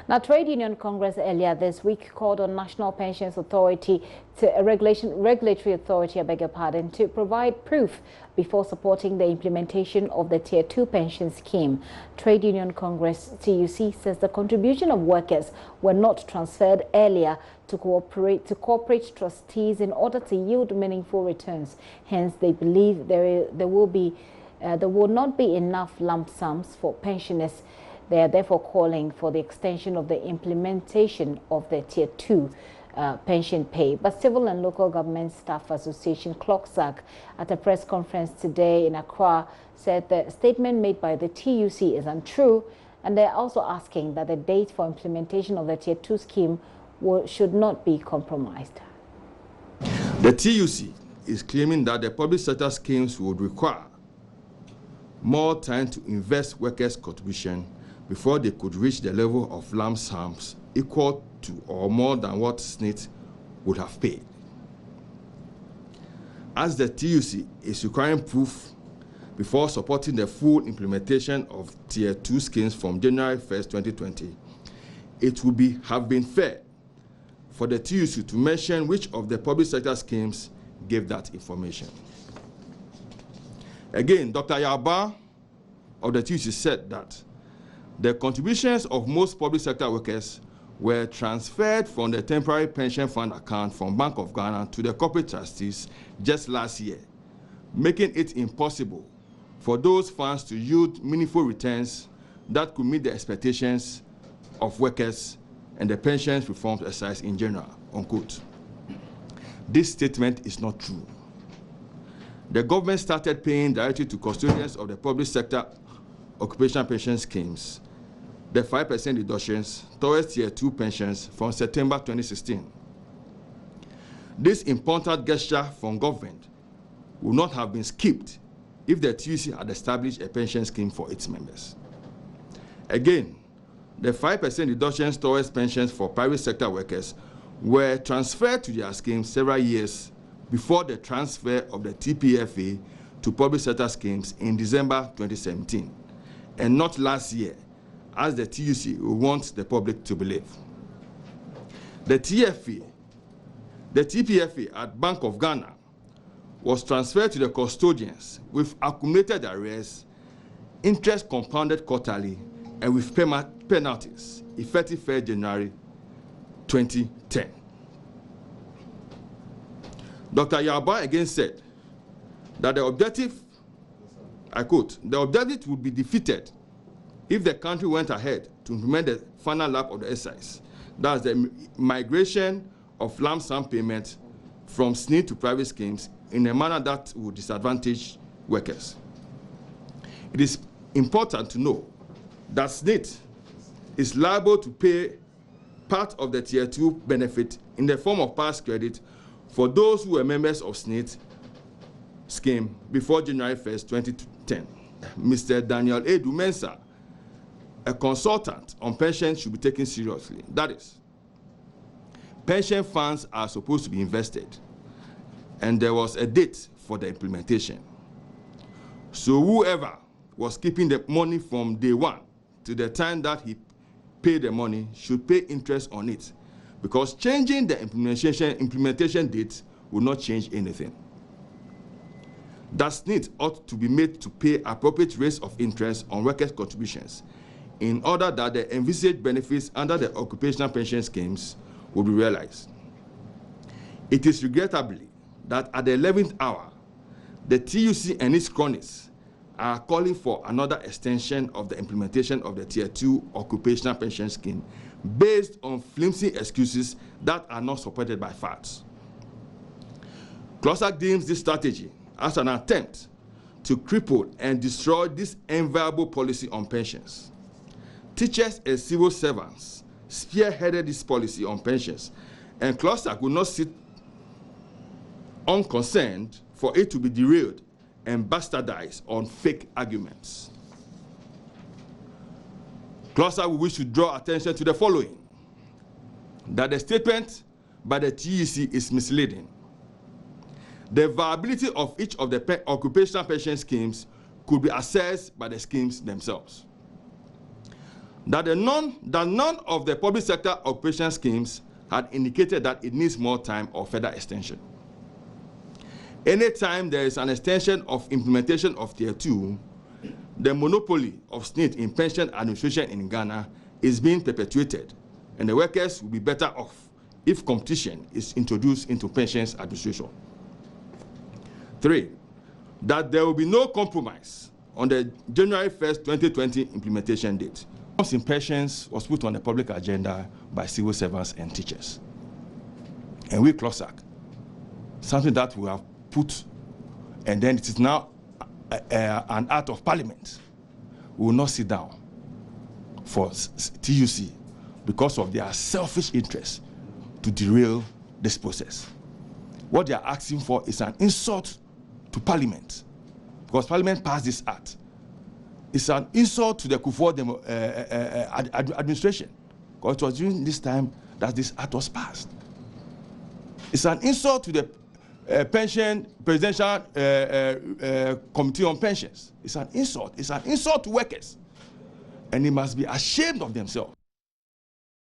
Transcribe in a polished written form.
Now, Trade Union Congress earlier this week called on National Pensions Authority Regulatory Authority, to provide proof before supporting the implementation of the Tier 2 pension scheme. Trade Union Congress TUC says the contribution of workers were not transferred earlier to corporate trustees in order to yield meaningful returns. Hence, they believe there will not be enough lump sums for pensioners. They are therefore calling for the extension of the implementation of the Tier 2 pension pay. But Civil and Local Government Staff Association CLOCSAG at a press conference today in Accra said the statement made by the TUC is untrue, and they're also asking that the date for implementation of the Tier 2 scheme should not be compromised. The TUC is claiming that the public sector schemes would require more time to invest workers' contribution before they could reach the level of lump sums equal to or more than what SSNIT would have paid. As the TUC is requiring proof before supporting the full implementation of Tier 2 schemes from January 1st, 2020, it would have been fair for the TUC to mention which of the public sector schemes gave that information. Again, Dr. Yaba of the TUC said that the contributions of most public sector workers were transferred from the temporary pension fund account from Bank of Ghana to the corporate trustees just last year, making it impossible for those funds to yield meaningful returns that could meet the expectations of workers and the pensions reform exercise in general, unquote. This statement is not true. The government started paying directly to custodians of the public sector occupational pension schemes the 5% deductions towards Tier 2 pensions from September 2016. This important gesture from government would not have been skipped if the TUC had established a pension scheme for its members. Again, the 5% deductions towards pensions for private sector workers were transferred to their schemes several years before the transfer of the TPFA to public sector schemes in December 2017, and not last year, as the TUC wants the public to believe. The TPFA at Bank of Ghana was transferred to the custodians with accumulated arrears, interest compounded quarterly, and with penalties, effective 1st January 2010. Dr. Yaba again said that the objective, I quote, the objective would be defeated if the country went ahead to implement the final lap of the exercise. That's the migration of lump sum payment from SSNIT to private schemes in a manner that would disadvantage workers. It is important to know that SSNIT is liable to pay part of the Tier 2 benefit in the form of past credit for those who were members of SSNIT scheme before January 1st, 2010. Mr. Daniel A. Dumensa, a consultant on pensions, should be taken seriously. That is, pension funds are supposed to be invested, and there was a date for the implementation. So whoever was keeping the money from day one to the time that he paid the money should pay interest on it, because changing the implementation date will not change anything. That SSNIT ought to be made to pay appropriate rates of interest on workers' contributions in order that the envisaged benefits under the occupational pension schemes will be realized. It is regrettably that at the 11th hour, the TUC and its cronies are calling for another extension of the implementation of the Tier 2 occupational pension scheme based on flimsy excuses that are not supported by facts. CLOCSAG deems this strategy as an attempt to cripple and destroy this enviable policy on pensions. Teachers and civil servants spearheaded this policy on pensions, and CLOCSAG will not sit unconcerned for it to be derailed and bastardized on fake arguments. CLOCSAG will wish to draw attention to the following: that the statement by the TUC is misleading. The viability of each of the occupational pension schemes could be assessed by the schemes themselves. that none of the public sector occupation schemes had indicated that it needs more time or further extension. Anytime there is an extension of implementation of Tier 2, the monopoly of SSNIT in pension administration in Ghana is being perpetuated, and the workers will be better off if competition is introduced into pensions administration. 3, that there will be no compromise on the January 1st, 2020 implementation date. Reforms in pensions was put on the public agenda by civil servants and teachers. And we, CLOSAC, something that we have put, and then it is now an act of parliament. We will not sit down for TUC because of their selfish interest to derail this process. What they are asking for is an insult to parliament, because parliament passed this act. It's an insult to the Kufuor administration, because it was during this time that this act was passed. It's an insult to the Presidential Committee on Pensions. It's an insult. It's an insult to workers. And they must be ashamed of themselves.